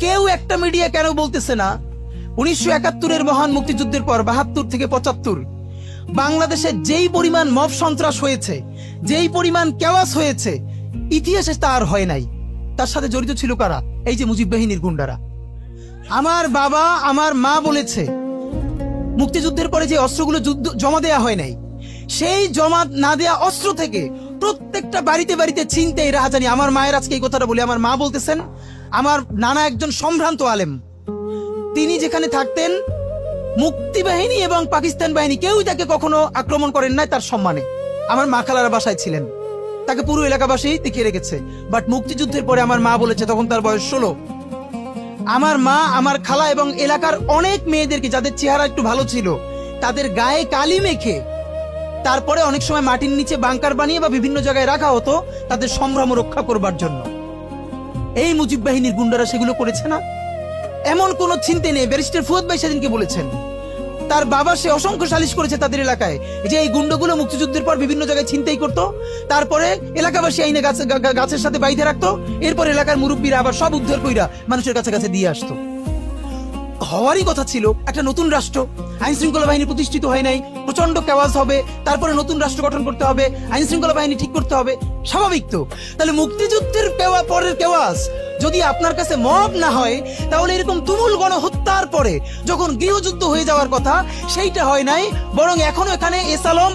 কেউ একটা মিডিয়া কেন বলতেছে না 1971-এর মহান মুক্তিযুদ্ধের পর 72 থেকে 75 বাংলাদেশে যেই পরিমাণ মব সন্ত্রাস হয়েছে, যেই পরিমাণ কেওয়াস হয়েছে, ইতিহাসে তা আর হয় নাই। তার সাথে জড়িত ছিল কারা? এই যে মুজিব বাহিনীর গুন্ডারা। আমার বাবা, আমার মা বলেছে মুক্তিযুদ্ধের পরে যে অস্ত্রগুলো জমা দেয়া হয় নাই, সেই জমা না দেয়া অস্ত্র থেকে প্রত্যেকটা বাড়িতে বাড়িতে ছিনতাই, রাহাজানি। আমার মায়ের আজকে এই কথাটা বলি, আমার মা বলতেছেন আমার নানা একজন সম্ভ্রান্ত আলেম, তিনি যেখানে থাকতেন মুক্তি বাহিনী এবং পাকিস্তান বাহিনী কেউই তাকে কখনো আক্রমণ করেন নাই তার সম্মানে। আমার মা খালারা বাসায় ছিলেন, তাকে পুরো এলাকাবাসী দেখিয়ে রেখেছে। বাট মুক্তিযুদ্ধের পরে আমার মা বলেছে, তখন তার বয়স 16, আমার মা, আমার খালা এবং এলাকার অনেক মেয়েদেরকে, যাদের চেহারা একটু ভালো ছিল, তাদের গায়ে কালি মেখে তারপরে অনেক সময় মাটির নিচে বাংকার বানিয়ে বা বিভিন্ন জায়গায় রাখা হতো তাদের সম্ভ্রম রক্ষা করবার জন্য। এই মুজিব বাহিনীর গুন্ডারা সেগুলো করেছে না? এমন কোন চিন্তা নেই। ব্যারিস্টার ফুয়াদ ভাই সেদিনকে বলেছেন তার বাবা সে অসংখ্য সালিশ করেছে তাদের এলাকায়, যে এই গুন্ডাগুলো মুক্তিযুদ্ধের পর বিভিন্ন জায়গায় ছিনতাই করতো, তারপরে এলাকাবাসী আইনে গাছের সাথে বাইধে রাখতো, এরপর এলাকার মুরব্বীরা আবার সব উদ্ধার কইরা মানুষের কাছে কাছে দিয়ে আসতো। হওয়ারই কথা ছিল একটা নতুন রাষ্ট্র, আইন শৃঙ্খলা বাহিনী প্রতিষ্ঠিত হয় নাই, প্রচন্ড কেওয়াজ হবে, তারপরে নতুন রাষ্ট্র গঠন করতে হবে, আইন শৃঙ্খলা বাহিনী ঠিক করতে হবে, স্বাভাবিক তো। তাহলে মুক্তিযুদ্ধের পরের কেওয়াজ যদি আপনার কাছে মব না হয়, তাহলে এরকম তুমুল গণহত্যার পরে যখন গৃহযুদ্ধ হয়ে যাওয়ার কথা সেইটা হয় নাই, বরং এখনো এখানে এস আলম